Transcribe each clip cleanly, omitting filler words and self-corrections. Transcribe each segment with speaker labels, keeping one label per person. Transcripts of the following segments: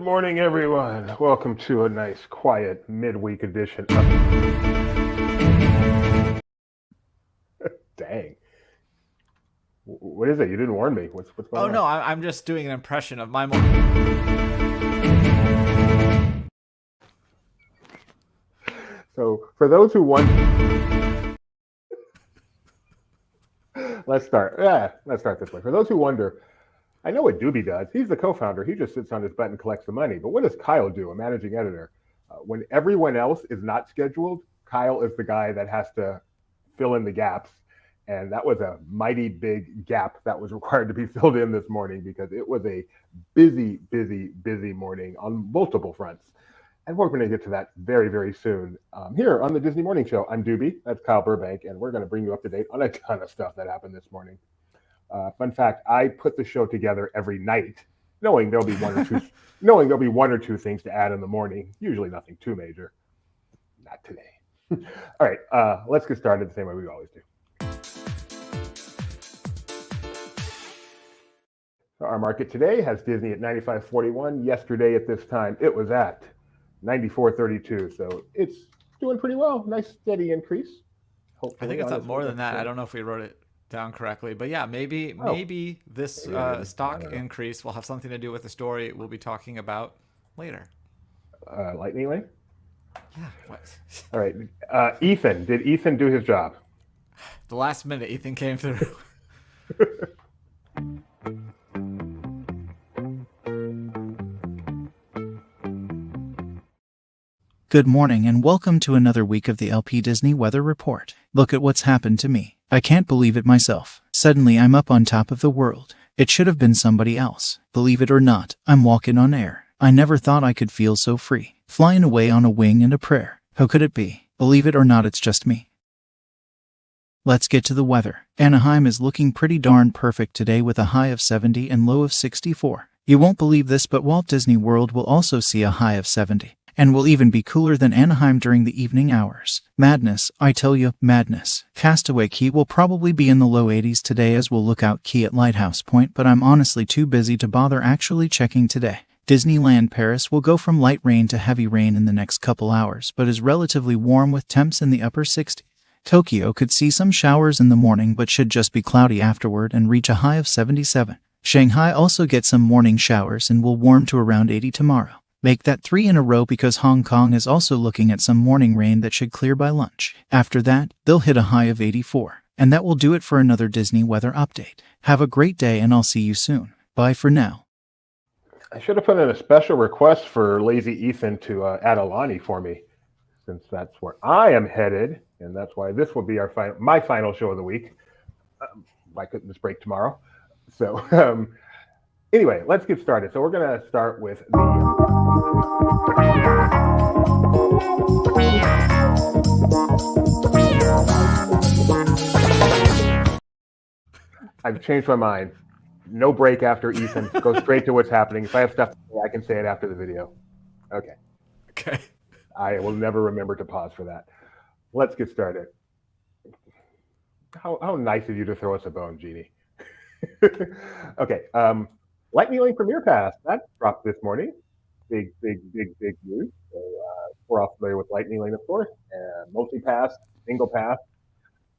Speaker 1: morning, everyone. Welcome to a nice, quiet midweek edition of. Dang. What is it? You didn't warn me. What's going
Speaker 2: Oh
Speaker 1: on?
Speaker 2: no, I'm just doing an impression of my.
Speaker 1: So, for those who wonder, let's start. Let's start this way. For those who wonder, I know what Doobie does. He's the co-founder. He just sits on his butt and collects the money. But what does Kyle do, a managing editor? When everyone else is not scheduled, Kyle is the guy that has to fill in the gaps. And that was a mighty big gap that was required to be filled in this morning because it was a busy, busy, busy morning on multiple fronts. And we're going to get to that very, very soon. Here on the Disney Morning Show, I'm Doobie. That's Kyle Burbank. And we're going to bring you up to date on a ton of stuff that happened this morning. Fun fact: I put the show together every night, knowing there'll be one or two things to add in the morning. Usually nothing too major. Not today. All right, let's get started the same way we always do. So our market today has Disney at 95.41. Yesterday at this time, it was at 94.32. So it's doing pretty well. Nice steady increase.
Speaker 2: I think it's up more than that. I don't know if we wrote it down correctly, but yeah, maybe this stock increase will have something to do with the story we'll be talking about later.
Speaker 1: Lightning Lane?
Speaker 2: Yeah. What?
Speaker 1: All right. Ethan. Did Ethan do his job?
Speaker 2: The last minute, Ethan came through.
Speaker 3: Good morning and welcome to another week of the LP Disney Weather Report. Look at what's happened to me. I can't believe it myself. Suddenly I'm up on top of the world. It should have been somebody else. Believe it or not, I'm walking on air. I never thought I could feel so free. Flying away on a wing and a prayer. How could it be? Believe it or not, it's just me. Let's get to the weather. Anaheim is looking pretty darn perfect today with a high of 70 and low of 64. You won't believe this, but Walt Disney World will also see a high of 70. And will even be cooler than Anaheim during the evening hours. Madness, I tell you, madness. Castaway Cay will probably be in the low 80s today, as will Lookout Cay at Lighthouse Point, but I'm honestly too busy to bother actually checking today. Disneyland Paris will go from light rain to heavy rain in the next couple hours, but is relatively warm with temps in the upper 60s. Tokyo could see some showers in the morning but should just be cloudy afterward and reach a high of 77. Shanghai also gets some morning showers and will warm to around 80 tomorrow. Make that 3 in a row because Hong Kong is also looking at some morning rain that should clear by lunch. After that, they'll hit a high of 84. And that will do it for another Disney weather update. Have a great day and I'll see you soon. Bye for now.
Speaker 1: I should have put in a special request for Lazy Ethan to add Alani for me, since that's where I am headed, and that's why this will be my final show of the week. I couldn't just break tomorrow. So anyway, let's get started. So we're going to start with I've changed my mind. No break after Ethan. Go straight to what's happening. If I have stuff to say, I can say it after the video. Okay.
Speaker 2: Okay.
Speaker 1: I will never remember to pause for that. Let's get started. How nice of you to throw us a bone, Jeannie. Okay. Lightning Lane Premier Pass, that dropped this morning. Big news. So we're all familiar with Lightning Lane, of course. Multi-pass, single pass,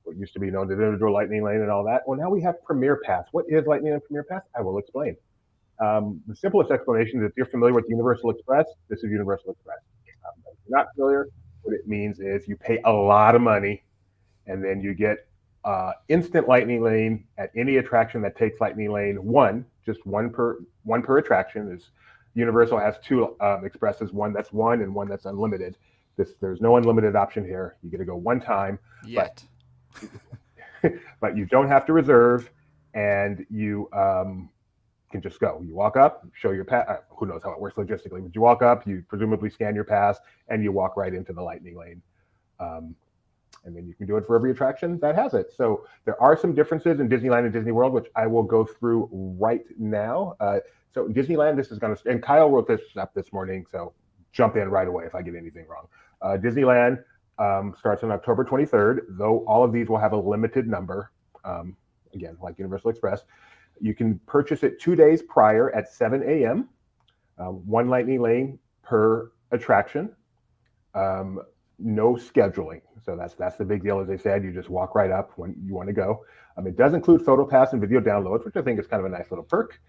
Speaker 1: what used to be known as individual Lightning Lane and all that. Well, now we have Premier Pass. What is Lightning Lane Premier Pass? I will explain. The simplest explanation is if you're familiar with Universal Express, this is Universal Express. If you're not familiar, what it means is you pay a lot of money and then you get instant Lightning Lane at any attraction that takes Lightning Lane one per attraction. Is Universal has two expresses, one that's one and one that's unlimited. There's no unlimited option here. You get to go one time.
Speaker 2: Yet.
Speaker 1: But you don't have to reserve, and you can just go. You walk up, show your pass. Who knows how it works logistically, but you walk up, you presumably scan your pass, and you walk right into the Lightning Lane. And then you can do it for every attraction that has it. So there are some differences in Disneyland and Disney World, which I will go through right now. So in Disneyland, this is going to, and Kyle wrote this up this morning, so jump in right away if I get anything wrong. Disneyland starts on October 23rd, though all of these will have a limited number. Again, like Universal Express. You can purchase it 2 days prior at 7 a.m. One lightning lane per attraction. No scheduling. So that's the big deal. As I said, you just walk right up when you want to go. It does include photo pass and video downloads, which I think is kind of a nice little perk.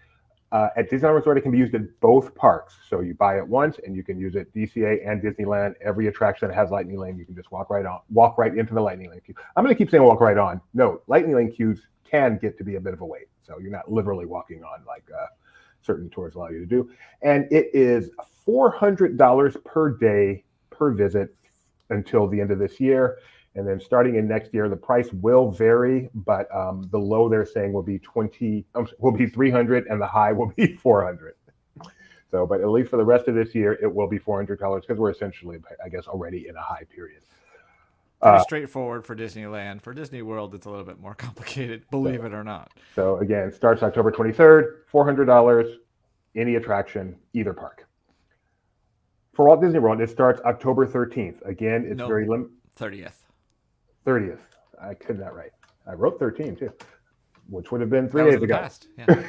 Speaker 1: At Disneyland Resort, it can be used at both parks. So you buy it once and you can use it DCA and Disneyland. Every attraction that has lightning lane, you can just walk right into the lightning lane queue. I'm going to keep saying walk right on. No, lightning lane queues can get to be a bit of a wait. So you're not literally walking on like certain tours allow you to do. And it is $400 per day per visit until the end of this year. And then starting in next year, the price will vary, but the low they're saying will be $300 and the high will be $400. So, but at least for the rest of this year, it will be $400 because we're essentially, I guess, already in a high period.
Speaker 2: Pretty straightforward for Disneyland. For Disney World, it's a little bit more complicated, believe it or not.
Speaker 1: So again, starts October 23rd, $400, any attraction, either park. For Walt Disney World, it starts October 13th. Again, it's very limited. 30th. I could not write. I wrote 13 too, which would have been 3 days ago.
Speaker 2: Past. Yeah.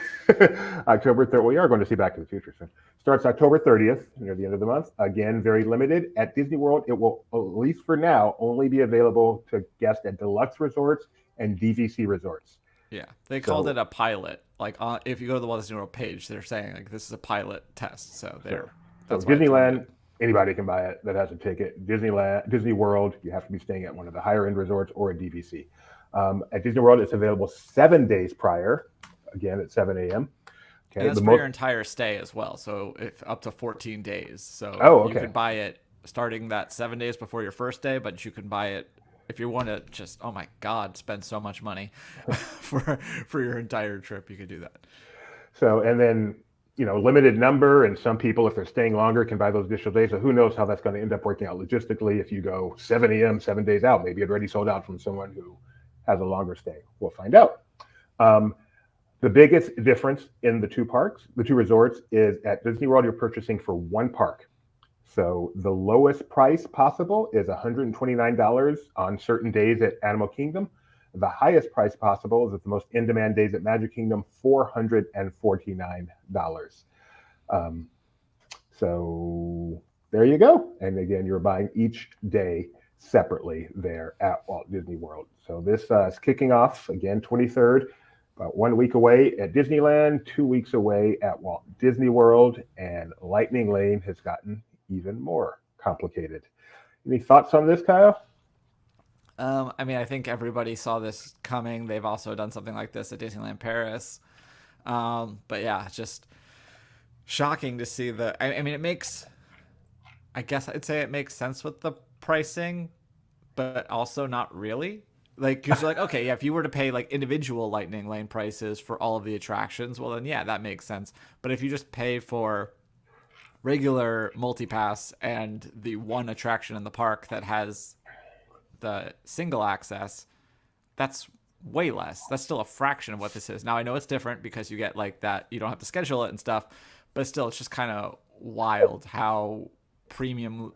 Speaker 1: October 3rd. We are going to see Back to the Future soon. Starts October 30th, near the end of the month. Again, very limited. At Disney World, it will, at least for now, only be available to guests at deluxe resorts and DVC resorts.
Speaker 2: Yeah, they called it a pilot. Like if you go to the Walt Disney World page, they're saying like this is a pilot test. So that's
Speaker 1: Disneyland. Anybody can buy it that has a ticket. Disney World, you have to be staying at one of the higher end resorts or a DVC. At Disney World, it's available 7 days prior, again at 7 a.m. Okay,
Speaker 2: and that's for your entire stay as well. So if up to 14 days. So you could buy it starting that 7 days before your first day, but you can buy it if you want to just, oh my God, spend so much money for your entire trip. You could do that.
Speaker 1: So, and then, limited number, and some people, if they're staying longer, can buy those additional days. So who knows how that's going to end up working out logistically. If you go 7 a.m., 7 days out, maybe it already sold out from someone who has a longer stay. We'll find out. The biggest difference in the two resorts, is at Disney World, you're purchasing for one park. So the lowest price possible is $129 on certain days at Animal Kingdom. The highest price possible is at the most in-demand days at Magic Kingdom, $449. So there you go. And again, you're buying each day separately there at Walt Disney World. So this is kicking off, again, 23rd, about 1 week away at Disneyland, 2 weeks away at Walt Disney World, and Lightning Lane has gotten even more complicated. Any thoughts on this, Kyle?
Speaker 2: I think everybody saw this coming. They've also done something like this at Disneyland Paris. But yeah, just shocking to see it makes, I guess I'd say it makes sense with the pricing, but also not really. Like, because you're like, okay, yeah, if you were to pay like individual Lightning Lane prices for all of the attractions, well then yeah, that makes sense. But if you just pay for regular multipass and the one attraction in the park that has the single access, that's way less. That's still a fraction of what this is. Now I know it's different because you get like that, you don't have to schedule it and stuff, but still it's just kind of wild how premiumly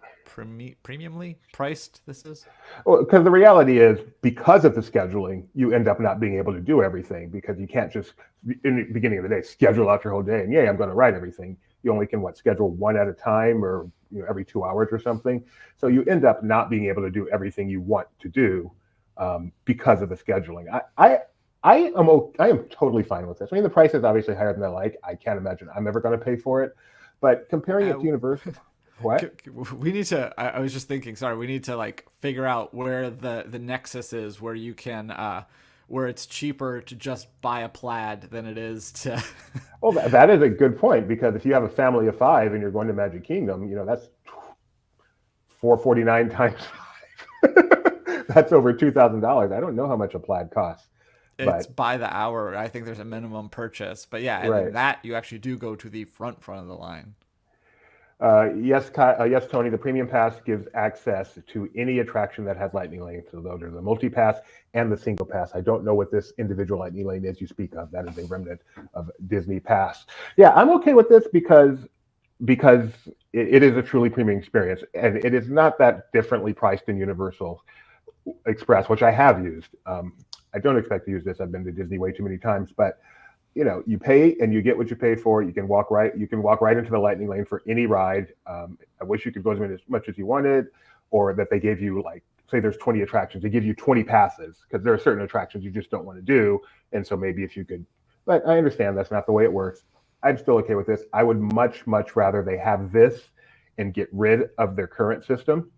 Speaker 2: priced this is.
Speaker 1: Well, because the reality is, because of the scheduling, you end up not being able to do everything, because you can't just in the beginning of the day schedule out your whole day and I'm going to write everything. You only can schedule one at a time, or every 2 hours or something. So you end up not being able to do everything you want to do because of the scheduling. I am totally fine with this. I mean, the price is obviously higher than I like. I can't imagine I'm ever going to pay for it. But comparing it to Universal, what?
Speaker 2: We need to. I was just thinking. Sorry, we need to figure out where the nexus is, where you can. Where it's cheaper to just buy a plaid than it is to.
Speaker 1: Well, that is a good point, because if you have a family of 5 and you're going to Magic Kingdom, that's $449 times 5. That's over $2,000. I don't know how much a plaid costs.
Speaker 2: It's by the hour. I think there's a minimum purchase, but yeah, and then that you actually do go to the front of the line.
Speaker 1: Yes, Tony. The Premium Pass gives access to any attraction that has Lightning Lane. So those are the multi-pass and the single pass. I don't know what this individual Lightning Lane is you speak of. That is a remnant of Disney Pass. Yeah, I'm okay with this because it is a truly premium experience, and it is not that differently priced than Universal Express, which I have used. I don't expect to use this. I've been to Disney way too many times, but you pay and you get what you pay for. You can walk right into the lightning lane for any ride. I wish you could go as much as you wanted, or that they gave you, like, say there's 20 attractions, they give you 20 passes, because there are certain attractions you just don't want to do. And so maybe if you could, but I understand that's not the way it works. I'm still okay with this. I would much, much rather they have this and get rid of their current system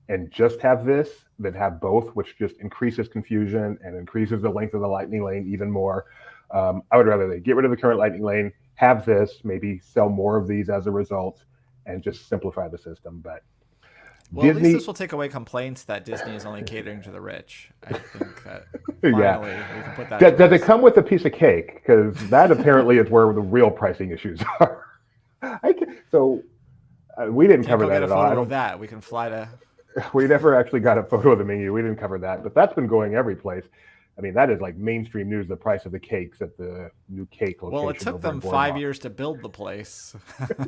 Speaker 1: and just have this than have both, which just increases confusion and increases the length of the lightning lane even more. I would rather they get rid of the current lightning lane, have this, maybe sell more of these as a result, and just simplify the system. But
Speaker 2: well, at least this will take away complaints that Disney is only catering to the rich. I think that finally we can put that.
Speaker 1: Does it come with a piece of cake? Because that apparently is where the real pricing issues are. We didn't cover that at all.
Speaker 2: I don't. That we can fly to.
Speaker 1: We never actually got a photo of the menu. We didn't cover that, but that's been going every place. I mean, that is like mainstream news, the price of the cakes at the new cake location.
Speaker 2: Well, it took them 5 years to build the place.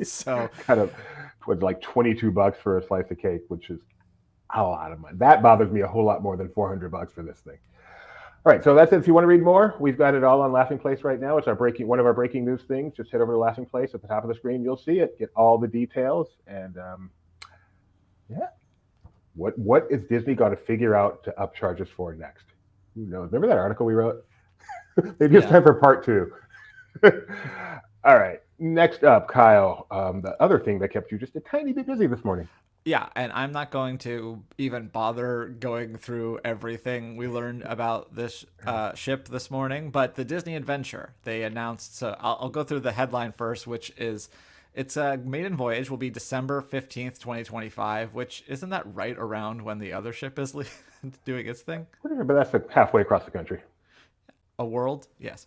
Speaker 2: So
Speaker 1: kind of was like $22 for a slice of cake, which is a lot of money. That bothers me a whole lot more than $400 for this thing. All right, so that's it. If you want to read more, we've got it all on Laughing Place right now. It's one of our breaking news things. Just head over to Laughing Place at the top of the screen. You'll see it. Get all the details. And what is Disney got to figure out to upcharge us for next? Who knows? Remember that article we wrote? Maybe it's time for part 2. All right. Next up, Kyle, the other thing that kept you just a tiny bit busy this morning.
Speaker 2: Yeah, and I'm not going to even bother going through everything we learned about this ship this morning, but the Disney Adventure, they announced, so I'll go through the headline first, which is, its maiden voyage will be December 15th, 2025, which isn't that right around when the other ship is doing its thing?
Speaker 1: But that's like halfway across the country.
Speaker 2: A world? Yes.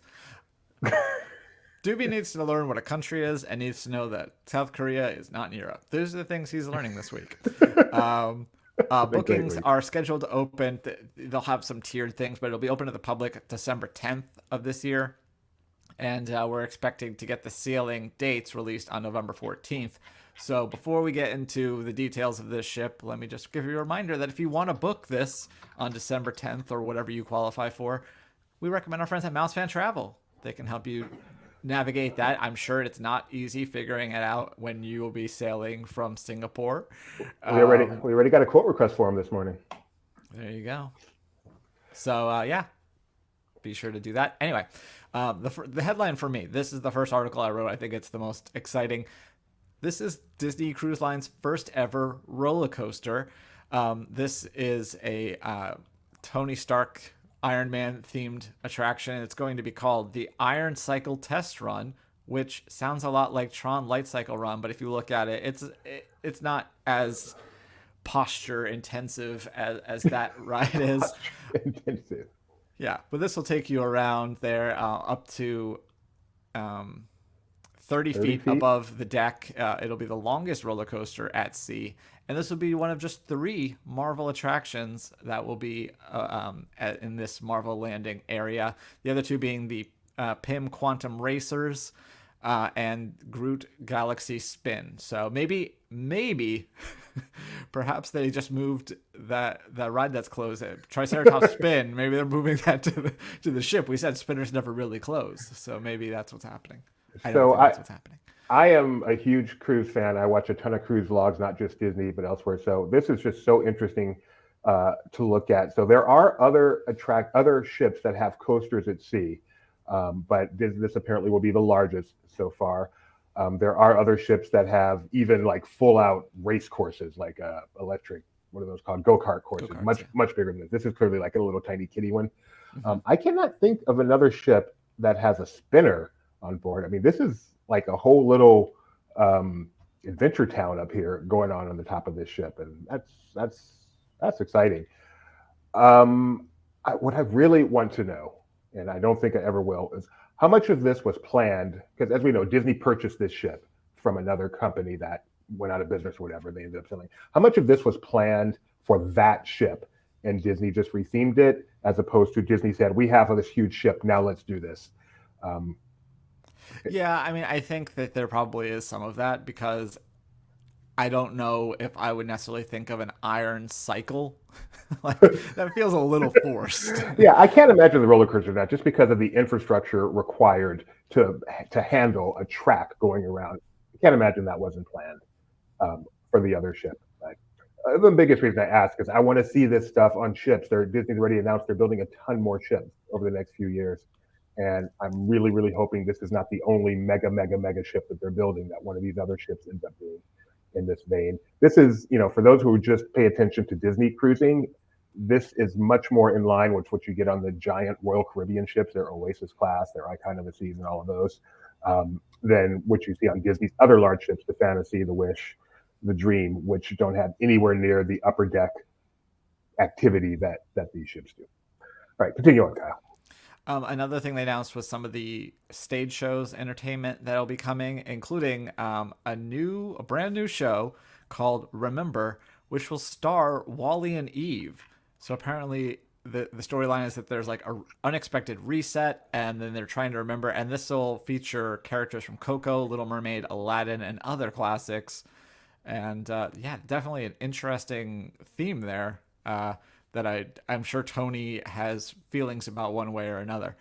Speaker 2: Doobie needs to learn what a country is and needs to know that South Korea is not in Europe. Those are the things he's learning this week. Bookings are scheduled to open. They'll have some tiered things, but it'll be open to the public December 10th of this year. And we're expecting to get the sailing dates released on November 14th. So before we get into the details of this ship, let me just give you a reminder that if you want to book this on December 10th or whatever you qualify for, we recommend our friends at Mouse Fan Travel. They can help you navigate that. I'm sure it's not easy figuring it out when you will be sailing from Singapore.
Speaker 1: We already got a quote request for him this morning.
Speaker 2: There you go. So be sure to do that. Anyway, the headline for me, this is the first article I wrote. I think it's the most exciting. This is Disney Cruise Line's first ever roller coaster. This is a Tony Stark Iron Man themed attraction. It's going to be called the Iron Cycle Test Run, which sounds a lot like Tron Light Cycle Run, but if you look at it, it's not as posture intensive as that ride is.
Speaker 1: Intensive.
Speaker 2: Yeah, but this will take you around there up to 30 feet above the deck. It'll be the longest roller coaster at sea. And this will be one of just 3 Marvel attractions that will be in this Marvel landing area. The other 2 being the Pym Quantum Racers and Groot Galaxy Spin. So maybe perhaps they just moved that ride that's closed, Triceratops Spin. Maybe they're moving that to the ship. We said spinners never really close, so maybe that's what's happening. I don't think that's what's happening.
Speaker 1: I am a huge cruise fan. I watch a ton of cruise vlogs, not just Disney, but elsewhere. So this is just so interesting to look at. So there are other ships that have coasters at sea, but this apparently will be the largest so far. There are other ships that have even like full out race courses, like electric, what are those called? Go-kart courses, much bigger than this. This is clearly like a little tiny kiddie one. Mm-hmm. I cannot think of another ship that has a spinner on board. I mean, this is like a whole little adventure town up here going on the top of this ship, and that's exciting. What I really want to know, and I don't think I ever will, is how much of this was planned? Because as we know, Disney purchased this ship from another company that went out of business or whatever. They ended up selling. How much of this was planned for that ship, and Disney just rethemed it, as opposed to Disney said, "We have this huge ship, now let's do this."
Speaker 2: Yeah, I mean, I think that there probably is some of that, because I don't know if I would necessarily think of an iron cycle. Like that feels a little forced.
Speaker 1: Yeah, I can't imagine the roller coaster that just because of the infrastructure required to handle a track going around. I can't imagine that wasn't planned for the other ship. But the biggest reason I ask is I want to see this stuff on ships. Disney's already announced they're building a ton more ships over the next few years, and I'm really, really hoping this is not the only mega, mega, mega ship that they're building. That one of these other ships ends up being in this vein. This is, for those who just pay attention to Disney cruising, this is much more in line with what you get on the giant Royal Caribbean ships, their Oasis class, their Icon of the Seas, and all of those, than what you see on Disney's other large ships, the Fantasy, the Wish, the Dream, which don't have anywhere near the upper deck activity that these ships do. All right, continue on, Kyle.
Speaker 2: Another thing they announced was some of the stage shows, entertainment that'll be coming, including a brand new show called Remember, which will star Wally and Eve. So apparently the storyline is that there's like a unexpected reset, and then they're trying to remember. And this will feature characters from Coco, Little Mermaid, Aladdin, and other classics. And yeah, definitely an interesting theme there. That I'm sure Tony has feelings about one way or another.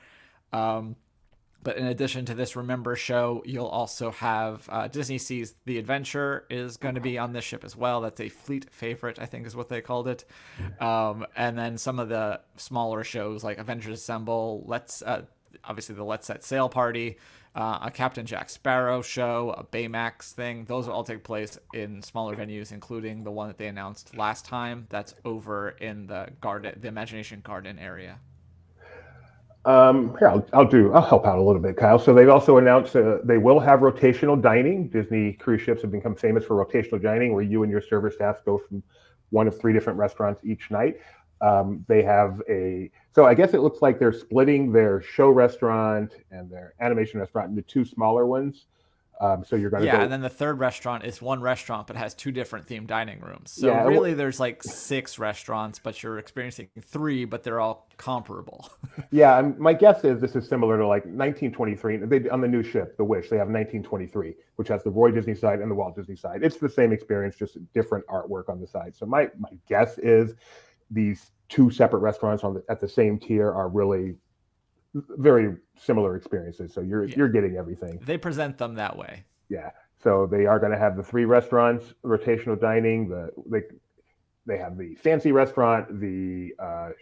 Speaker 2: But in addition to this Remember show, you'll also have Disney Seas The Adventure is going to be on this ship as well. That's a fleet favorite, I think is what they called it. And then some of the smaller shows like Avengers Assemble, obviously the Let's Set Sail Party, a Captain Jack Sparrow show, a Baymax thing. Those will all take place in smaller venues, including the one that they announced last time. That's over in the Imagination Garden area.
Speaker 1: Here, I'll help out a little bit, Kyle. So they've also announced they will have rotational dining. Disney cruise ships have become famous for rotational dining, where you and your server staff go from one of 3 different restaurants each night. They have so I guess it looks like they're splitting their show restaurant and their animation restaurant into 2 smaller ones. So you're going to
Speaker 2: and then the third restaurant is one restaurant but has 2 different themed dining rooms. So really there's like 6 restaurants, but you're experiencing 3, but they're all comparable.
Speaker 1: Yeah, my guess is this is similar to like 1923. On the new ship, the Wish, they have 1923, which has the Roy Disney side and the Walt Disney side. It's the same experience, just different artwork on the side. So my guess is these 2 separate restaurants at the same tier are really very similar experiences. So you're getting everything.
Speaker 2: They present them that way.
Speaker 1: Yeah. So they are going to have the 3 restaurants, rotational dining. They have the fancy restaurant, the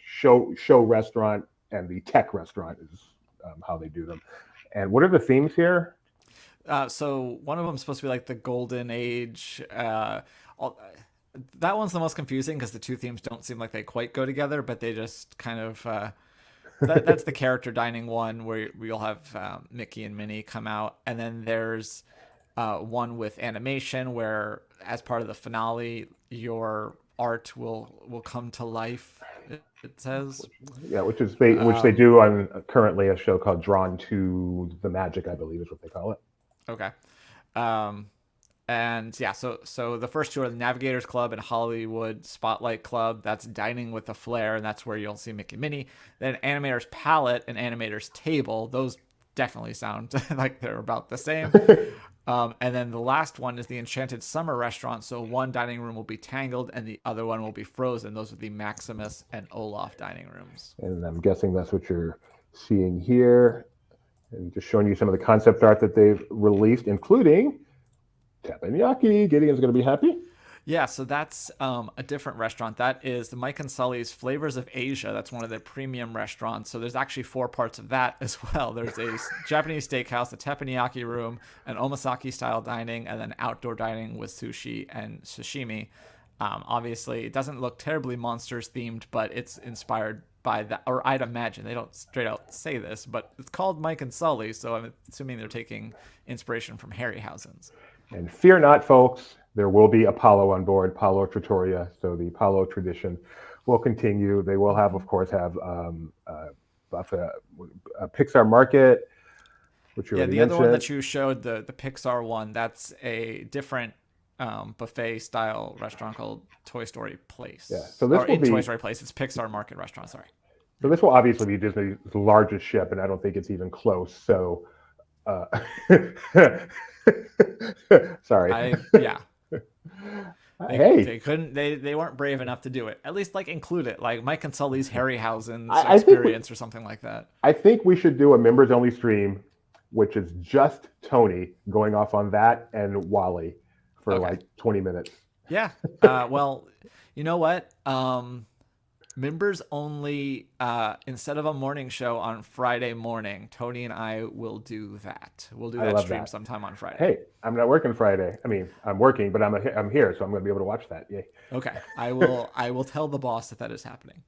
Speaker 1: show restaurant, and the tech restaurant is how they do them. And what are the themes here?
Speaker 2: So one of them is supposed to be like the Golden Age. That one's the most confusing because the 2 themes don't seem like they quite go together, but they just kind of. That's the character dining one where you'll have Mickey and Minnie come out. And then there's one with animation where, as part of the finale, your art will come to life, it says.
Speaker 1: Yeah, which they do on currently a show called Drawn to the Magic, I believe is what they call it.
Speaker 2: Okay. And yeah, so the first 2 are the Navigators Club and Hollywood Spotlight Club. That's Dining with a Flair, and that's where you'll see Mickey and Minnie. Then Animator's Palette and Animator's Table. Those definitely sound like they're about the same. And then the last one is the Enchanted Summer Restaurant. So one dining room will be Tangled and the other one will be Frozen. Those are the Maximus and Olaf dining rooms.
Speaker 1: And I'm guessing that's what you're seeing here. And just showing you some of the concept art that they've released, including Teppanyaki. Gideon's going to be happy.
Speaker 2: Yeah, so that's a different restaurant. That is the Mike and Sully's Flavors of Asia. That's one of their premium restaurants. So there's actually 4 parts of that as well. There's a Japanese steakhouse, a teppanyaki room, an omasaki-style dining, and then outdoor dining with sushi and sashimi. Obviously, it doesn't look terribly Monsters-themed, but it's inspired by that. Or I'd imagine. They don't straight out say this, but it's called Mike and Sully, so I'm assuming they're taking inspiration from Harryhausen's.
Speaker 1: And fear not, folks. There will be Apollo on board, Apollo Trattoria. So the Apollo tradition will continue. They will have, of course, a Pixar Market, which you already
Speaker 2: the other one
Speaker 1: mentioned.
Speaker 2: that you showed, the Pixar one, that's a different buffet style restaurant called Toy Story Place.
Speaker 1: Yeah, so this will be
Speaker 2: Toy Story Place. It's Pixar Market restaurant. Sorry.
Speaker 1: So this will obviously be Disney's largest ship, and I don't think it's even close. So, sorry. Hey,
Speaker 2: They couldn't they weren't brave enough to do it. At least like include it, like Mike and Sully's Harryhausen's
Speaker 1: I think
Speaker 2: experience or something like that.
Speaker 1: I think we should do a members only stream, which is just Tony going off on that and Wally for
Speaker 2: Okay.
Speaker 1: like 20 minutes.
Speaker 2: Yeah. Well, you know what? Members only, instead of a morning show on Friday morning, Tony and I will do that. We'll do
Speaker 1: I
Speaker 2: that
Speaker 1: love
Speaker 2: stream
Speaker 1: that.
Speaker 2: sometime on Friday.
Speaker 1: Hey, I'm not working Friday. I mean, I'm working, but I'm here, so I'm going to be able to watch that. Yay!
Speaker 2: Okay. I will tell the boss that is happening.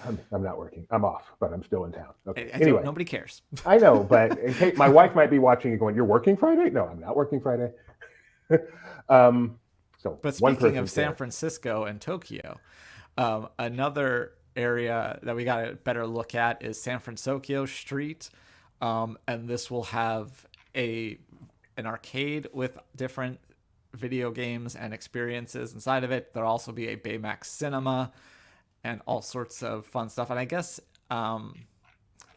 Speaker 1: I'm not working. I'm off, but I'm still in town. Okay.
Speaker 2: Anyway, nobody cares.
Speaker 1: I know, but in case my wife might be watching and going, "You're working Friday?" No, I'm not working Friday. So,
Speaker 2: But
Speaker 1: one
Speaker 2: speaking of
Speaker 1: person's
Speaker 2: San
Speaker 1: there.
Speaker 2: Francisco and Tokyo, another area that we got a better look at is San Francisco Street, and this will have an arcade with different video games and experiences inside of it. There'll also be a Baymax cinema and all sorts of fun stuff. And I guess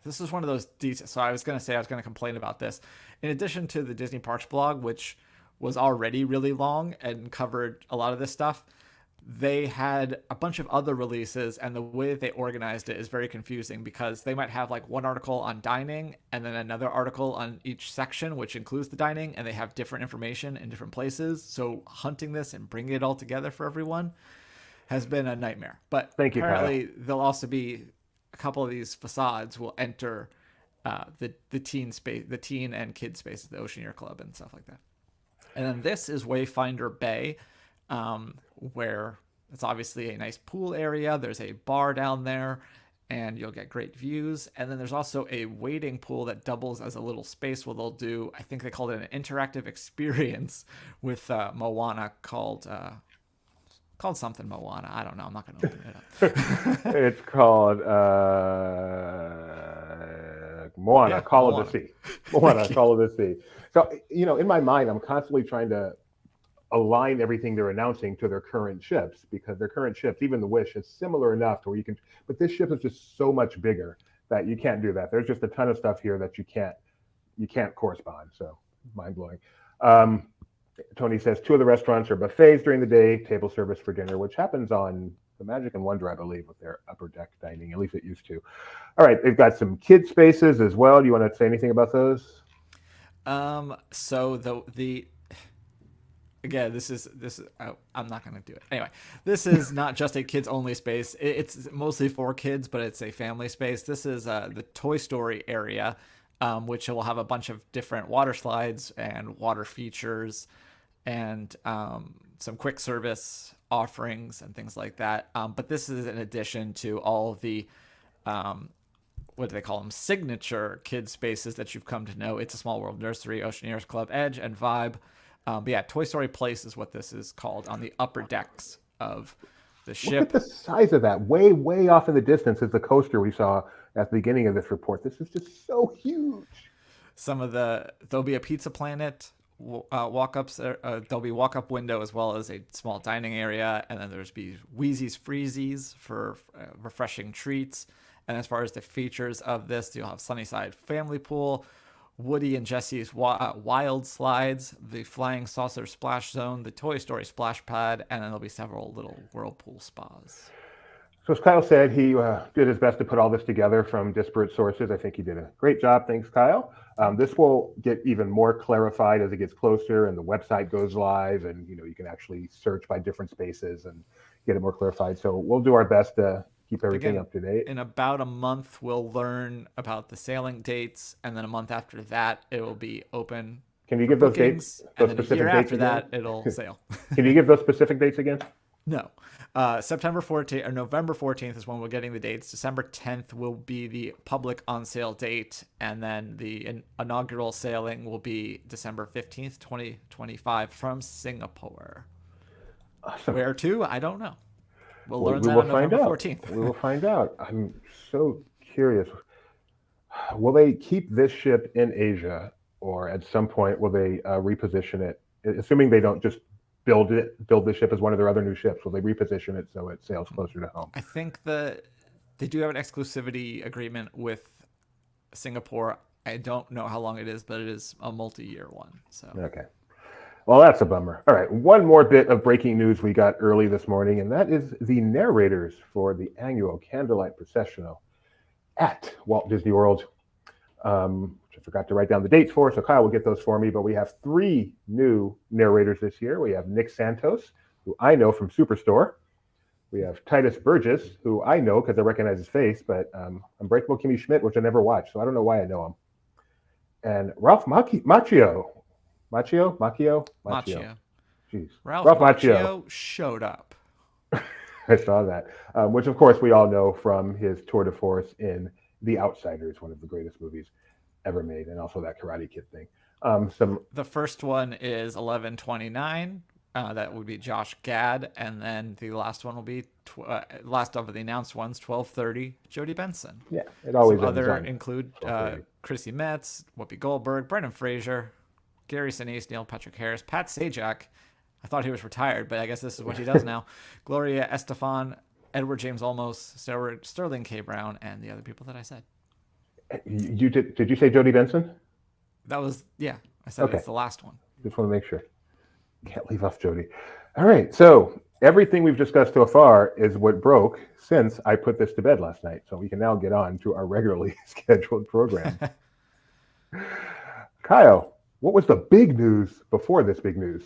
Speaker 2: this is one of those details. So I was going to complain about this. In addition to the Disney Parks blog, which was already really long and covered a lot of this stuff, they had a bunch of other releases, and the way that they organized it is very confusing because they might have like one article on dining and then another article on each section, which includes the dining, and they have different information in different places. So hunting this and bringing it all together for everyone has been a nightmare. But
Speaker 1: Thank you,
Speaker 2: apparently there'll also be a couple of these facades will enter the teen space, the teen and kid spaces, the Oceaneer Club and stuff like that. And then this is Wayfinder Bay, where it's obviously a nice pool area. There's a bar down there, and you'll get great views. And then there's also a wading pool that doubles as a little space where they'll do, I think they called it an interactive experience with Moana called something Moana. I don't know. I'm not going to open it up.
Speaker 1: It's called Moana,
Speaker 2: Yeah,
Speaker 1: Call
Speaker 2: Moana.
Speaker 1: of the Sea. Moana, Call of the Sea. So, in my mind, I'm constantly trying to align everything they're announcing to their current ships, because their current ships, even the Wish, is similar enough to where you can, but this ship is just so much bigger that you can't do that. There's just a ton of stuff here that you can't correspond. So mind blowing. Tony says 2 of the restaurants are buffets during the day, table service for dinner, which happens on the Magic and Wonder, I believe, with their upper deck dining. At least it used to. All right, they've got some kid spaces as well. Do you want to say anything about those?
Speaker 2: So the again, this is I'm not going to do it. Anyway, this is not just a kids only space. It's mostly for kids, but it's a family space. This is the Toy Story area, which will have a bunch of different water slides and water features and some quick service offerings and things like that. But this is in addition to all the what do they call them? Signature kid spaces that you've come to know. It's a Small World Nursery, Oceaneers Club, Edge, and Vibe. But yeah, Toy Story Place is what this is called on the upper decks of the
Speaker 1: Look
Speaker 2: ship.
Speaker 1: at the size of that. Way, way off in the distance is the coaster we saw at the beginning of this report. This is just so huge.
Speaker 2: There'll be a Pizza Planet walk-ups. There'll be walk-up window as well as a small dining area, and then there's be Wheezy's Freezies for refreshing treats. And as far as the features of this, you'll have Sunnyside Family Pool, Woody and Jesse's Wild Slides, the Flying Saucer Splash Zone, the Toy Story Splash Pad, and then there'll be several little whirlpool spas.
Speaker 1: So as Kyle said, he did his best to put all this together from disparate sources. I think he did a great job. Thanks, Kyle. This will get even more clarified as it gets closer and the website goes live, and you can actually search by different spaces and get it more clarified. So we'll do our best to keep everything up to date.
Speaker 2: In about a month, we'll learn about the sailing dates, and then a month after that, it will be open.
Speaker 1: Can you give those dates?
Speaker 2: And then a year after that, it'll sail.
Speaker 1: Can you give those specific dates again?
Speaker 2: No. September 14th or November 14th is when we're getting the dates. December 10th will be the public on sale date, and then the inaugural sailing will be December 15th, 2025 from Singapore.
Speaker 1: Awesome.
Speaker 2: Where to? I don't know. We'll learn that on
Speaker 1: find
Speaker 2: November
Speaker 1: out.
Speaker 2: 14th.
Speaker 1: We will find out. I'm so curious. Will they keep this ship in Asia, or at some point will they reposition it? Assuming they don't just build the ship as one of their other new ships, will they reposition it so it sails closer to home?
Speaker 2: I think that they do have an exclusivity agreement with Singapore. I don't know how long it is, but it is a multi-year one. So
Speaker 1: Okay. Well, that's a bummer. All right, one more bit of breaking news we got early this morning, and that is the narrators for the annual Candlelight Processional at Walt Disney World. Which I forgot to write down the dates for, so Kyle will get those for me. But we have 3 new narrators this year. We have Nick Santos, who I know from Superstore. We have Titus Burgess, who I know because I recognize his face, but Unbreakable Kimmy Schmidt, which I never watched, so I don't know why I know him. And Ralph Macchio. Macchio. Jeez.
Speaker 2: Ralph
Speaker 1: Macchio
Speaker 2: Macchio showed up.
Speaker 1: I saw that, which of course we all know from his tour de force in The Outsiders, one of the greatest movies ever made, and also that Karate Kid thing.
Speaker 2: The first one is 11/29. That would be Josh Gad, and then the last one will be last of the announced ones, 12:30. Jodie Benson.
Speaker 1: Yeah, it always
Speaker 2: Some
Speaker 1: ends
Speaker 2: other
Speaker 1: on
Speaker 2: include
Speaker 1: 12:30.
Speaker 2: Chrissy Metz, Whoopi Goldberg, Brendan Fraser, Gary Sinise, Neil Patrick Harris, Pat Sajak. I thought he was retired, but I guess this is what he does now. Gloria Estefan, Edward James Olmos, Sterling K. Brown, and the other people that I said.
Speaker 1: You did you say Jodie Benson?
Speaker 2: That was, yeah, I said
Speaker 1: Okay.
Speaker 2: it's the last one.
Speaker 1: Just want to make sure. Can't leave off Jodie. All right, so everything we've discussed so far is what broke since I put this to bed last night. So we can now get on to our regularly scheduled program. Kyle, what was the big news before this big news?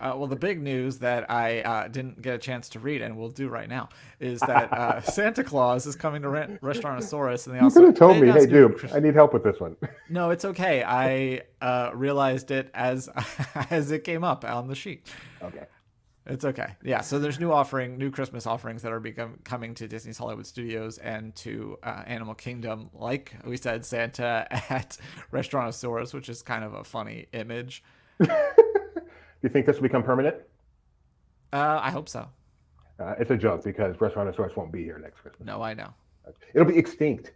Speaker 2: Well, the big news that I didn't get a chance to read and will do right now is that Santa Claus is coming to Restaurantosaurus, and they
Speaker 1: You
Speaker 2: also
Speaker 1: could have told me, hey,
Speaker 2: announced new
Speaker 1: dude, I need help with this one.
Speaker 2: No, it's okay. I realized it as it came up on the sheet.
Speaker 1: Okay.
Speaker 2: It's okay. Yeah, so there's new Christmas offerings that are coming to Disney's Hollywood Studios and to Animal Kingdom. Like we said, Santa at Restaurantosaurus, which is kind of a funny image.
Speaker 1: Do you think this will become permanent?
Speaker 2: I hope so.
Speaker 1: It's a joke because Restaurantosaurus won't be here next Christmas.
Speaker 2: No, I know.
Speaker 1: It'll be extinct.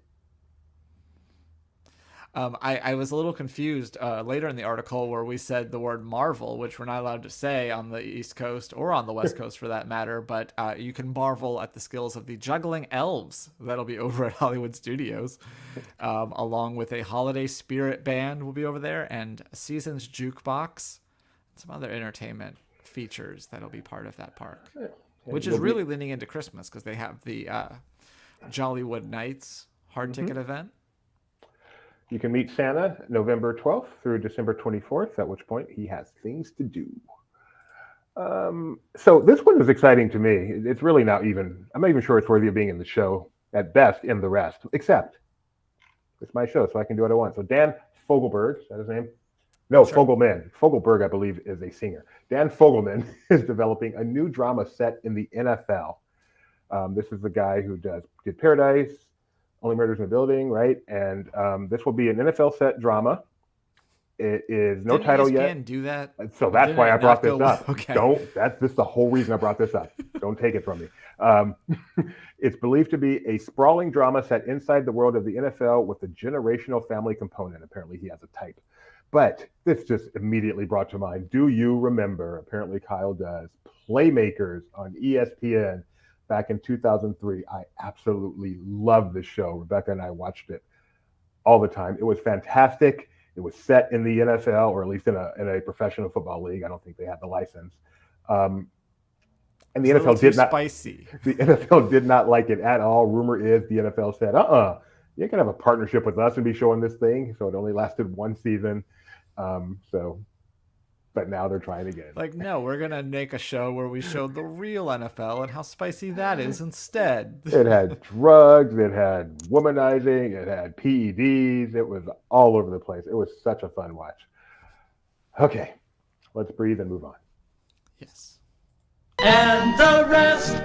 Speaker 2: I was a little confused later in the article where we said the word Marvel, which we're not allowed to say on the East Coast or on the West Coast for that matter, but you can marvel at the skills of the juggling elves that'll be over at Hollywood Studios, along with a holiday spirit band will be over there, and a Seasons Jukebox, and some other entertainment features that'll be part of that park, which is really leaning into Christmas because they have the Jollywood Nights hard ticket event.
Speaker 1: You can meet Santa November 12th through December 24th, at which point he has things to do. So this one is exciting to me. It's really not even, I'm not even sure it's worthy of being in the show, at best in the rest, except it's my show, so I can do what I want. So Dan Fogelberg, is that his name? No, sure. Fogelman. Fogelberg, I believe, is a singer. Dan Fogelman is developing a new drama set in the NFL. This is the guy who did Paradise, Only Murders in the Building, right? And this will be an NFL set drama. It is no title yet.
Speaker 2: Didn't ESPN do that?
Speaker 1: So that's why I brought this up.
Speaker 2: Okay.
Speaker 1: This is the whole reason I brought this up. Don't take it from me. It's believed to be a sprawling drama set inside the world of the NFL with a generational family component. Apparently he has a type. But this just immediately brought to mind, do you remember, apparently Kyle does, Playmakers on ESPN back in 2003. I absolutely loved this show. Rebecca and I watched it all the time. It was fantastic. It was set in the NFL, or at least in a professional football league. I don't think they had the license. And the NFL did not.
Speaker 2: Spicy.
Speaker 1: The NFL did not like it at all. Rumor is the NFL said, you ain't gonna have a partnership with us and be showing this thing. So it only lasted one season. But now they're trying again.
Speaker 2: Like, no, we're gonna make a show where we show the real NFL and how spicy that is instead.
Speaker 1: It had drugs, it had womanizing, it had PEDs, it was all over the place. It was such a fun watch. Okay, let's breathe and move on.
Speaker 2: Yes.
Speaker 4: And the rest.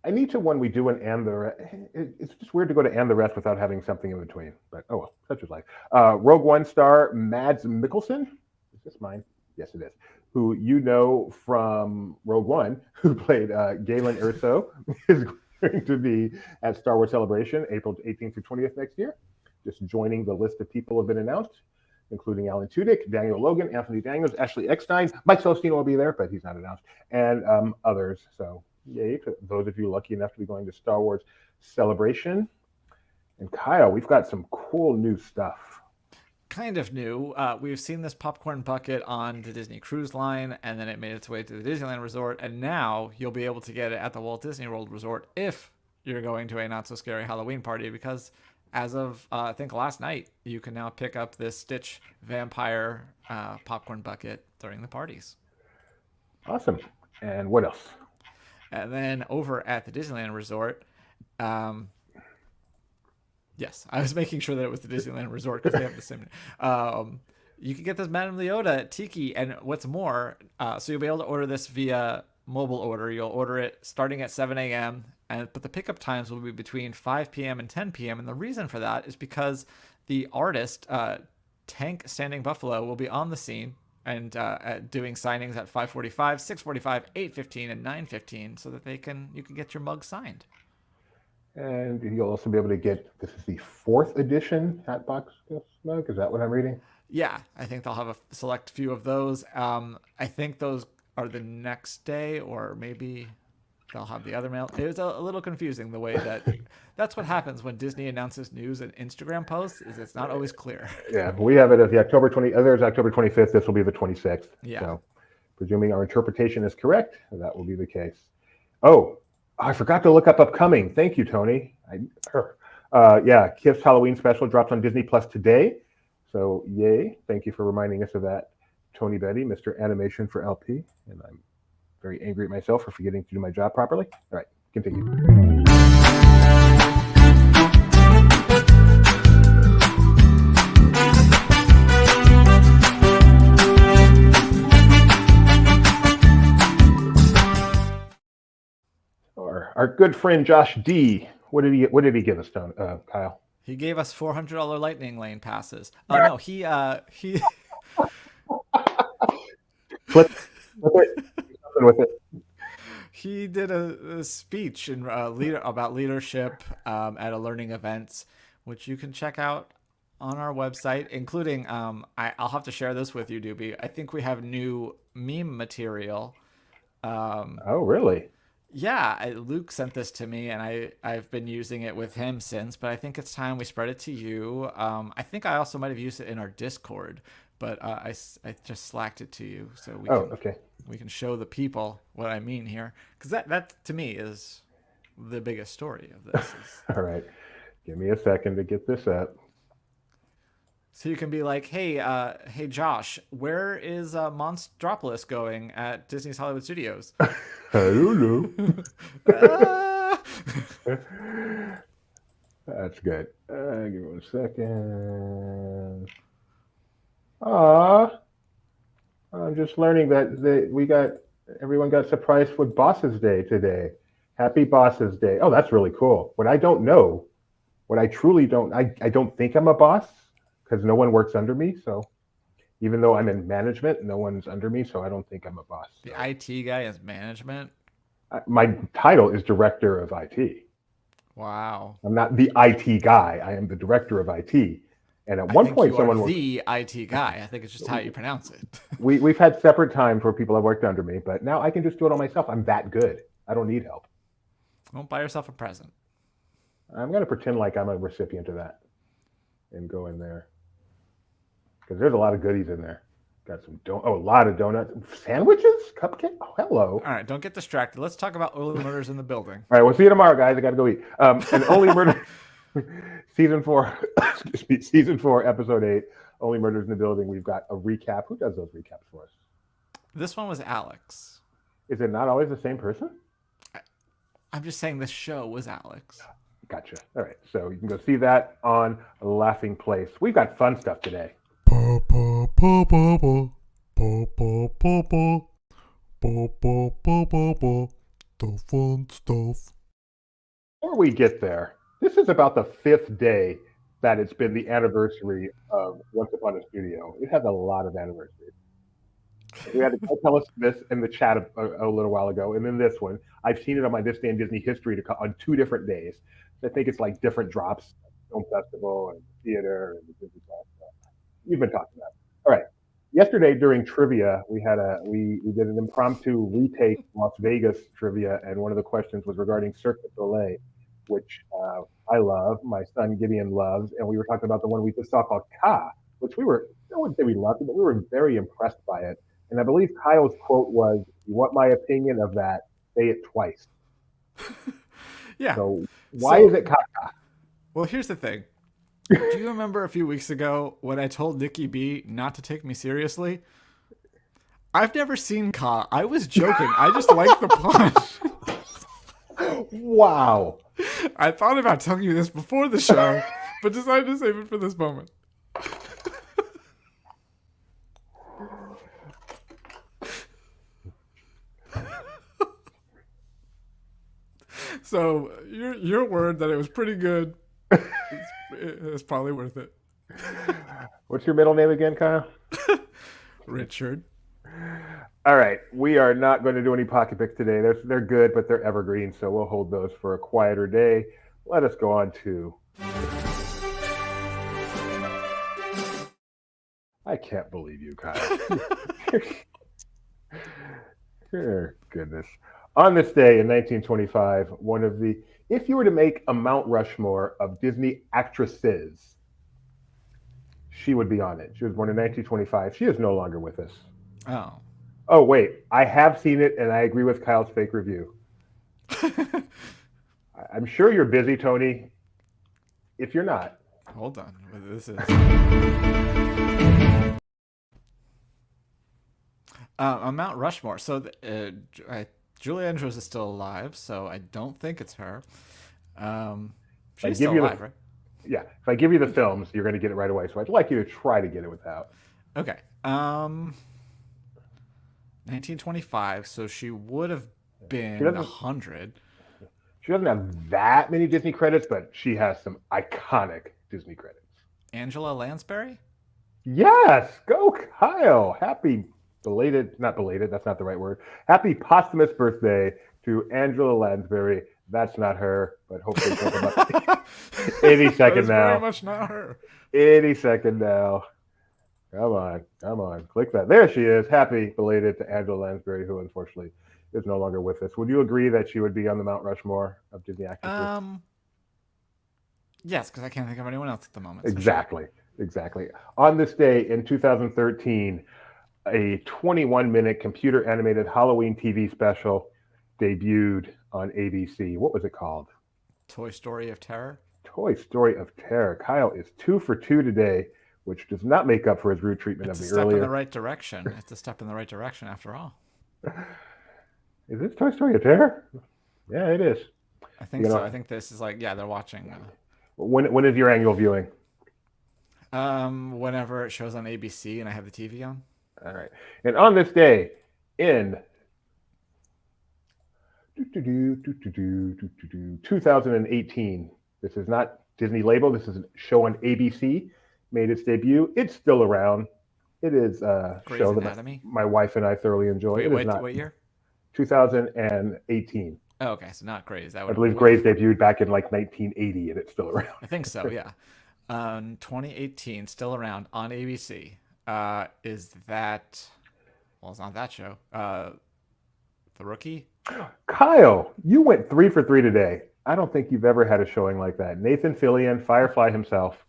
Speaker 1: I need to, when we do an and the rest, it's just weird to go to and the rest without having something in between. But oh well, such is life. Rogue One star Mads Mikkelsen. Is this mine? Yes, it is. Who you know from Rogue One, who played Galen Erso, is going to be at Star Wars Celebration, April 18th through 20th next year. Just joining the list of people who have been announced, including Alan Tudyk, Daniel Logan, Anthony Daniels, Ashley Eckstein. Mike Celestino will be there, but he's not announced, and others. So yay to those of you lucky enough to be going to Star Wars Celebration. And Kyle, we've got some cool new stuff.
Speaker 2: kind of new. We've seen this popcorn bucket on the Disney Cruise Line, and then it made its way to the Disneyland Resort, and now you'll be able to get it at the Walt Disney World Resort if you're going to a not-so-scary Halloween party, because as of, I think, last night, you can now pick up this Stitch vampire popcorn bucket during the parties.
Speaker 1: Awesome. And what else?
Speaker 2: And then over at the Disneyland Resort, yes, I was making sure that it was the Disneyland Resort because they have the same. You can get this Madame Leota at Tiki, and what's more, so you'll be able to order this via mobile order. You'll order it starting at 7 a.m., but the pickup times will be between 5 p.m. and 10 p.m. And the reason for that is because the artist, Tank Standing Buffalo, will be on the scene and doing signings at 5:45, 6:45, 8:15, and 9:15, so that you can get your mug signed.
Speaker 1: And you'll also be able to get, this is the 4th edition Hatbox Gifts mug. Is that what I'm reading?
Speaker 2: Yeah, I think they'll have a select few of those. I think those are the next day, or maybe they'll have the other mail. It was a little confusing the way that that's what happens when Disney announces news and Instagram posts, is it's not always clear.
Speaker 1: Yeah, we have it as the October 20. There's October 25th. This will be the 26th.
Speaker 2: Yeah.
Speaker 1: So, presuming our interpretation is correct, that will be the case. Oh, I forgot to look up upcoming. Thank you, Tony. Yeah, Kif's Halloween special drops on Disney Plus today. So, yay. Thank you for reminding us of that, Tony Betty, Mr. Animation for LP. And I'm very angry at myself for forgetting to do my job properly. All right, continue. Our good friend Josh D. What did he give us, Kyle?
Speaker 2: He gave us $400 Lightning Lane passes. Oh no, he
Speaker 1: Flip it. Something with it.
Speaker 2: He did a speech about leadership at a learning event, which you can check out on our website, including I'll have to share this with you, Doobie. I think we have new meme material.
Speaker 1: Oh, really?
Speaker 2: Yeah, Luke sent this to me, and I've been using it with him since, but I think it's time we spread it to you. I think I also might have used it in our Discord, but I just slacked it to you so we can show the people what I mean here, because that to me is the biggest story of this.
Speaker 1: All right, give me a second to get this up.
Speaker 2: So you can be like, hey Josh, where is Monstropolis going at Disney's Hollywood Studios?
Speaker 1: I don't know. That's good. Give me 1 second. I'm just learning that everyone got surprised with Bosses Day today. Happy Bosses Day. Oh, that's really cool. What I don't know, what I truly don't, I don't think I'm a boss, because no one works under me. So even though I'm in management, no one's under me. So I don't think I'm a boss.
Speaker 2: The IT guy is management?
Speaker 1: My title is Director of IT.
Speaker 2: Wow.
Speaker 1: I'm not the IT guy. I am the Director of IT. And at one point, someone was
Speaker 2: the IT guy. I think it's just how you pronounce it.
Speaker 1: We've had separate times where people have worked under me, but now I can just do it all myself. I'm that good. I don't need help.
Speaker 2: Don't buy yourself a present.
Speaker 1: I'm going to pretend like I'm a recipient of that and go in there. Because there's a lot of goodies in there. Got a lot of donuts. Sandwiches? Cupcake? Oh, hello.
Speaker 2: All right, don't get distracted. Let's talk about Only Murders in the Building.
Speaker 1: All right, we'll see you tomorrow, guys. I got to go eat. And Only Murder, season 4, season 4, episode 8, Only Murders in the Building. We've got a recap. Who does those recaps for us?
Speaker 2: This one was Alex.
Speaker 1: Is it not always the same person?
Speaker 2: I'm just saying this show was Alex.
Speaker 1: Gotcha. All right, so you can go see that on Laughing Place. We've got fun stuff today.
Speaker 5: The fun stuff.
Speaker 1: Before we get there, this is about the 5th day that it's been the anniversary of Once Upon a Studio. It has a lot of anniversaries. We had to tell us this in the chat a little while ago, and then this one. I've seen it on my This Day in Disney History on 2 different days. I think it's like different drops, film festival and theater and the Disney Plus. We've been talking about it. All right. Yesterday during trivia, we did an impromptu retake Las Vegas trivia, and one of the questions was regarding Cirque du Soleil, which I love, my son Gideon loves, and we were talking about the one we just saw called Ka, which I wouldn't say we loved it, but we were very impressed by it. And I believe Kyle's quote was, "You want my opinion of that? Say it twice."
Speaker 2: Yeah.
Speaker 1: So why
Speaker 2: So,
Speaker 1: is it?
Speaker 2: well, here's the thing. Do you remember a few weeks ago when I told Nikki B not to take me seriously? I've never seen Ka. I was joking. I just like the punch.
Speaker 1: Wow.
Speaker 2: I thought about telling you this before the show, but decided to save it for this moment. So your word that it was pretty good is probably worth it.
Speaker 1: What's your middle name again, Kyle?
Speaker 2: Richard.
Speaker 1: All right, we are not going to do any pocket picks today. They're good, but they're evergreen, so we'll hold those for a quieter day. Let us go on to. I can't believe you, Kyle. Goodness. On this day in 1925, if you were to make a Mount Rushmore of Disney actresses, she would be on it. She was born in 1925. She is no longer with us.
Speaker 2: Oh.
Speaker 1: Oh, wait. I have seen it, and I agree with Kyle's fake review. I'm sure you're busy, Tony. If you're not.
Speaker 2: Hold on. This is... on Mount Rushmore. So Julie Andrews is still alive, so I don't think it's her. She's still alive, right?
Speaker 1: Yeah. If I give you the films, you're going to get it right away. So I'd like you to try to get it without.
Speaker 2: Okay. 1925, so she would have been 100.
Speaker 1: She doesn't have that many Disney credits, but she has some iconic Disney credits.
Speaker 2: Angela Lansbury?
Speaker 1: Yes! Go, Kyle! Happy not belated, that's not the right word. Happy posthumous birthday to Angela Lansbury. That's not her, but hopefully she'll come up any second now.
Speaker 2: Very much not her.
Speaker 1: Any second now. Come on. Click that. There she is. Happy belated to Angela Lansbury, who unfortunately is no longer with us. Would you agree that she would be on the Mount Rushmore of Disney actresses?
Speaker 2: Yes, because I can't think of anyone else at the moment.
Speaker 1: Exactly. On this day in 2013, a 21-minute computer animated Halloween TV special debuted on ABC. What was it called?
Speaker 2: Toy Story of Terror?
Speaker 1: Toy Story of Terror. Kyle is 2 for 2 today, which does not make up for his rude treatment of me earlier.
Speaker 2: It's a step in the right direction. It's a step in the right direction after all.
Speaker 1: Is this Toy Story of Terror? Yeah, it is.
Speaker 2: I think so. I think this is they're watching.
Speaker 1: When is your annual viewing?
Speaker 2: Whenever it shows on ABC and I have the TV on.
Speaker 1: All right. And on this day in 2018, this is not Disney label. This is a show on ABC. Made its debut. It's still around. It is a show that my wife and I thoroughly enjoy.
Speaker 2: What year?
Speaker 1: 2018.
Speaker 2: Oh, okay. So not Grey's.
Speaker 1: I believe Grey's debuted back in 1980, and it's still around.
Speaker 2: I think so, yeah. 2018, still around on ABC. Is that... Well, it's not that show. The Rookie?
Speaker 1: Kyle, you went 3 for 3 today. I don't think you've ever had a showing like that. Nathan Fillion, Firefly himself,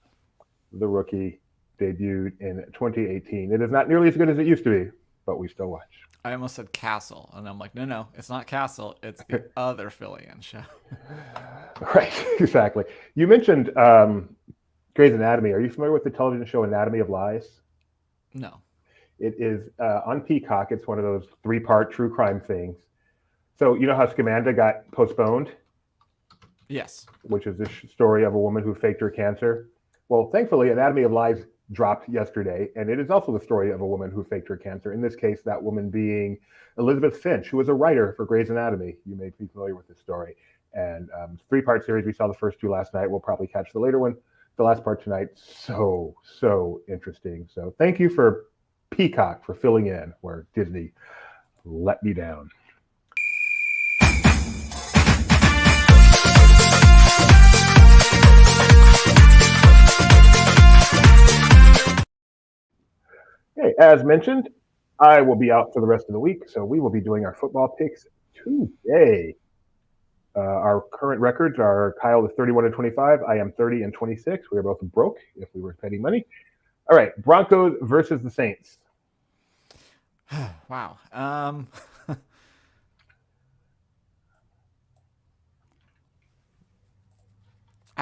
Speaker 1: The Rookie, debuted in 2018. It is not nearly as good as it used to be, but we still watch.
Speaker 2: I almost said Castle, and I'm like, no, it's not Castle. It's the other Fillion show.
Speaker 1: Right, exactly. You mentioned Grey's Anatomy. Are you familiar with the television show Anatomy of Lies?
Speaker 2: No.
Speaker 1: It is on Peacock. It's one of those 3-part true crime things. So you know how Scamanda got postponed?
Speaker 2: Yes.
Speaker 1: Which is this story of a woman who faked her cancer. Well, thankfully, Anatomy of Lies dropped yesterday, and it is also the story of a woman who faked her cancer. In this case, that woman being Elizabeth Finch, who was a writer for Grey's Anatomy. You may be familiar with this story. And 3-part series. We saw the first 2 last night. We'll probably catch the later one, the last part tonight. So interesting. So thank you for Peacock for filling in where Disney let me down. Okay, as mentioned, I will be out for the rest of the week, so we will be doing our football picks today. Our current records are Kyle is 31-25. I am 30-26. We are both broke if we were betting money. All right, Broncos versus the Saints.
Speaker 2: Wow. I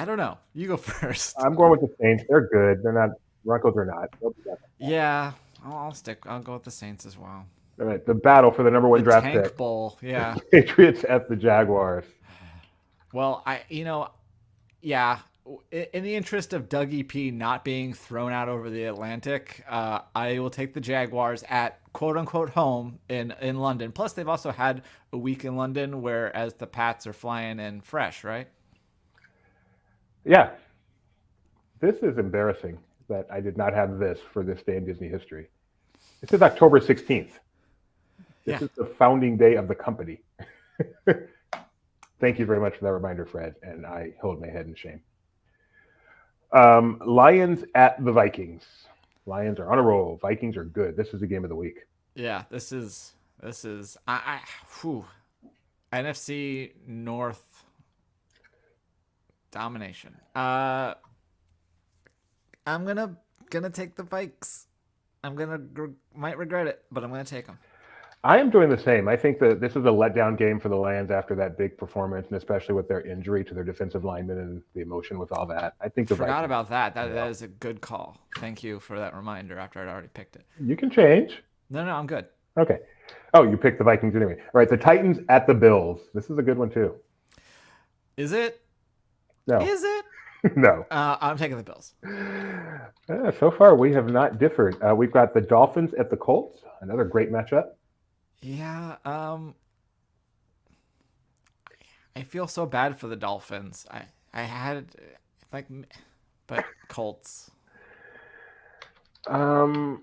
Speaker 2: don't know. You go first.
Speaker 1: I'm going with the Saints. They're good. They're not. Broncos are not. They'll be better.
Speaker 2: Yeah, I'll go with the Saints as well.
Speaker 1: All right, the battle for the number one
Speaker 2: The
Speaker 1: draft
Speaker 2: Tank
Speaker 1: pick.
Speaker 2: Bowl. Yeah.
Speaker 1: Patriots at the Jaguars.
Speaker 2: Well, yeah. In the interest of Dougie P not being thrown out over the Atlantic, I will take the Jaguars at quote unquote home in London. Plus, they've also had a week in London, whereas the Pats are flying in fresh, right?
Speaker 1: Yeah. This is embarrassing that I did not have this for this day in Disney history. This is October 16th. This is the founding day of the company. Thank you very much for that reminder, Fred, and I hold my head in shame. Lions at the Vikings. Lions are on a roll. Vikings are good. This is the game of the week.
Speaker 2: Yeah, this is NFC North domination. I'm gonna take the Vikes. Might regret it, but I'm gonna take them.
Speaker 1: I am doing the same. I think that this is a letdown game for the Lions after that big performance, and especially with their injury to their defensive linemen and the emotion with all that. I think the
Speaker 2: Forgot
Speaker 1: Vikings,
Speaker 2: about that. That is a good call. Thank you for that reminder after I'd already picked it.
Speaker 1: You can change.
Speaker 2: No, I'm good.
Speaker 1: Okay. Oh, you picked the Vikings anyway. All right, the Titans at the Bills. This is a good one too.
Speaker 2: Is it?
Speaker 1: No.
Speaker 2: Is it?
Speaker 1: No.
Speaker 2: I'm taking the Bills.
Speaker 1: So far, we have not differed. We've got the Dolphins at the Colts. Another great matchup.
Speaker 2: Yeah. I feel so bad for the Dolphins. I had but Colts.
Speaker 1: Yeah.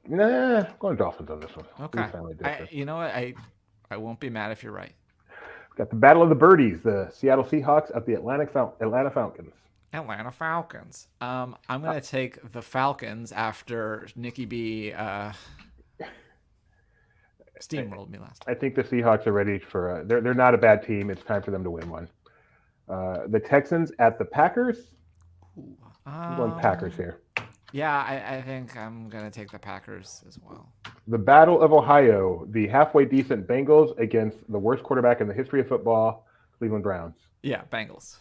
Speaker 1: Nah. Going Dolphins on this one.
Speaker 2: Okay. You know what? I won't be mad if you're right.
Speaker 1: We've got the Battle of the Birdies, the Seattle Seahawks at the Atlanta Falcons.
Speaker 2: Atlanta Falcons. I'm gonna take the Falcons after Nikki B steamrolled me last time.
Speaker 1: I think the Seahawks are ready for. They're not a bad team. It's time for them to win one. The Texans at the Packers. I'm going Packers here.
Speaker 2: Yeah, I think I'm gonna take the Packers as well.
Speaker 1: The Battle of Ohio, the halfway decent Bengals against the worst quarterback in the history of football, Cleveland Browns.
Speaker 2: Yeah, Bengals.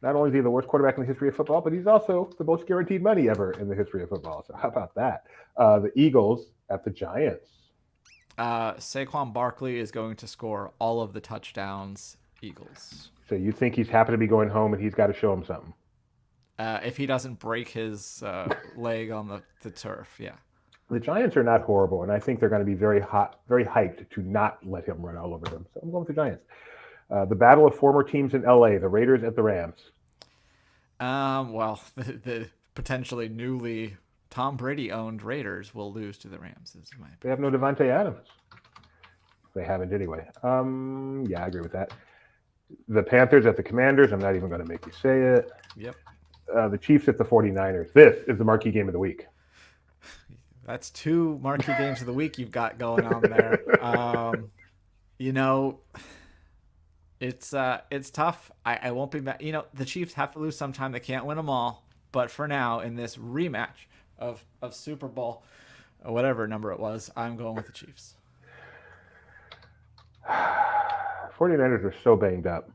Speaker 1: Not only is he the worst quarterback in the history of football, but he's also the most guaranteed money ever in the history of football. So how about that? The Eagles at the Giants.
Speaker 2: Saquon Barkley is going to score all of the touchdowns. Eagles.
Speaker 1: So you think he's happy to be going home and he's got to show him something?
Speaker 2: If he doesn't break his leg on the turf, yeah.
Speaker 1: The Giants are not horrible, and I think they're going to be very hyped to not let him run all over them. So I'm going with the Giants. The battle of former teams in LA, the Raiders at the Rams.
Speaker 2: Well, the potentially newly Tom Brady owned Raiders will lose to the Rams.
Speaker 1: They have no Devontae Adams. They haven't anyway. Yeah, I agree with that. The Panthers at the Commanders. I'm not even going to make you say it.
Speaker 2: Yep.
Speaker 1: The Chiefs at the 49ers. This is the marquee game of the week.
Speaker 2: That's two marquee games of the week you've got going on there. It's tough. I won't be mad. The Chiefs have to lose sometime. They can't win them all. But for now, in this rematch of Super Bowl, whatever number it was, I'm going with the Chiefs.
Speaker 1: 49ers are so banged up.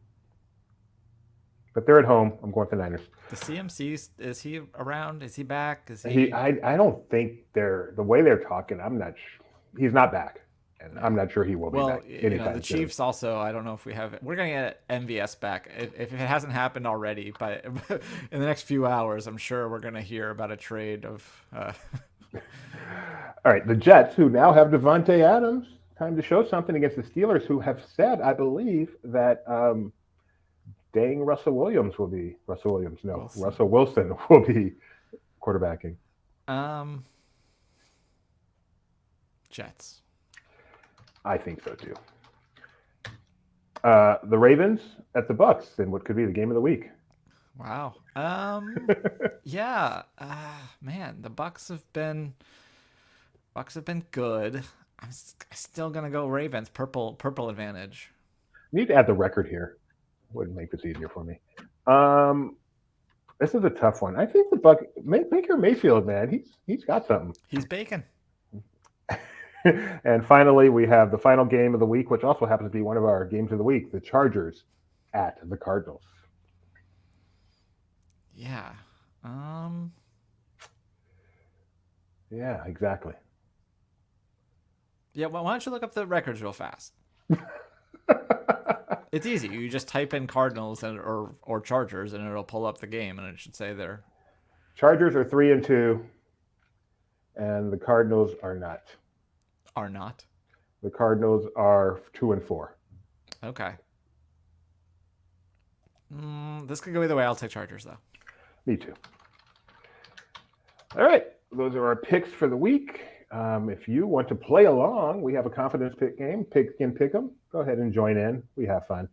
Speaker 1: But they're at home. I'm going with the Niners.
Speaker 2: The CMC, is he around? Is he back? Is he?
Speaker 1: I don't think the way they're talking, I'm not sure. He's not back. And I'm not sure he will be back anytime
Speaker 2: the Chiefs
Speaker 1: soon.
Speaker 2: Also, I don't know if we have it. We're going to get MVS back. If it hasn't happened already, but in the next few hours, I'm sure we're going to hear about a trade of.
Speaker 1: All right, the Jets, who now have Devontae Adams, time to show something against the Steelers, who have said, I believe, that Russell Wilson will be quarterbacking.
Speaker 2: Jets.
Speaker 1: I think so too. The Ravens at the Bucks in what could be the game of the week.
Speaker 2: Wow. Yeah. Man, the Bucks have been good. I'm still gonna go Ravens. Purple advantage.
Speaker 1: I need to add the record here. Wouldn't make this easier for me. This is a tough one. I think Baker Mayfield, man, he's got something.
Speaker 2: He's bacon.
Speaker 1: And finally, we have the final game of the week, which also happens to be one of our games of the week: the Chargers at the Cardinals.
Speaker 2: Yeah.
Speaker 1: Yeah, exactly.
Speaker 2: Yeah. Well, why don't you look up the records real fast? It's easy. You just type in Cardinals or Chargers, and it'll pull up the game, and it should say there.
Speaker 1: Chargers are 3-2, and the Cardinals are not.
Speaker 2: Are not.
Speaker 1: The Cardinals are 2-4.
Speaker 2: Okay. This could go either way. I'll take Chargers though.
Speaker 1: Me too. All right, those are our picks for the week. If you want to play along, we have a confidence pick game. Pick 'em. Go ahead and join in. We have fun.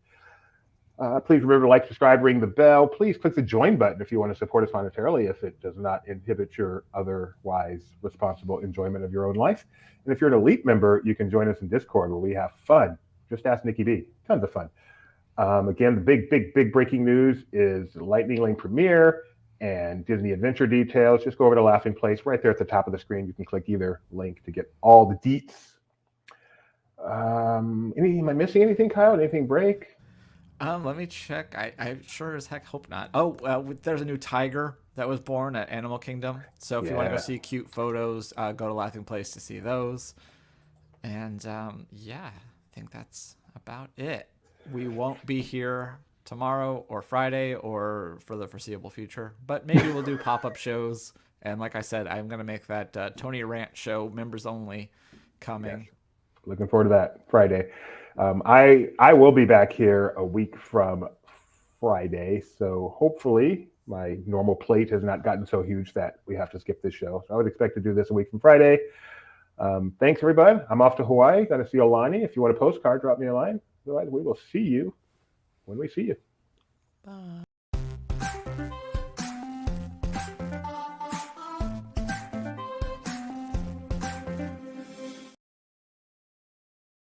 Speaker 1: Please remember to like, subscribe, ring the bell. Please click the join button if you want to support us monetarily, if it does not inhibit your otherwise responsible enjoyment of your own life. And if you're an elite member, you can join us in Discord where we have fun. Just ask Nikki B. Tons of fun. Again, the big breaking news is Lightning Lane premiere and Disney Adventure details. Just go over to Laughing Place right there at the top of the screen. You can click either link to get all the deets. Am I missing anything, Kyle? Anything break?
Speaker 2: Let me check. I sure as heck hope not. Oh, there's a new tiger that was born at Animal Kingdom. So if you want to go see cute photos, go to Laughing Place to see those. And yeah, I think that's about it. We won't be here tomorrow or Friday or for the foreseeable future, but maybe we'll do pop-up shows. And like I said, I'm going to make that Tony Rant show members only coming.
Speaker 1: Yes. Looking forward to that Friday. I will be back here a week from Friday, so hopefully my normal plate has not gotten so huge that we have to skip this show. So I would expect to do this a week from Friday. Thanks, everybody. I'm off to Hawaii. Got to see Olani. If you want a postcard, drop me a line. Otherwise, we will see you when we see you.
Speaker 2: Bye.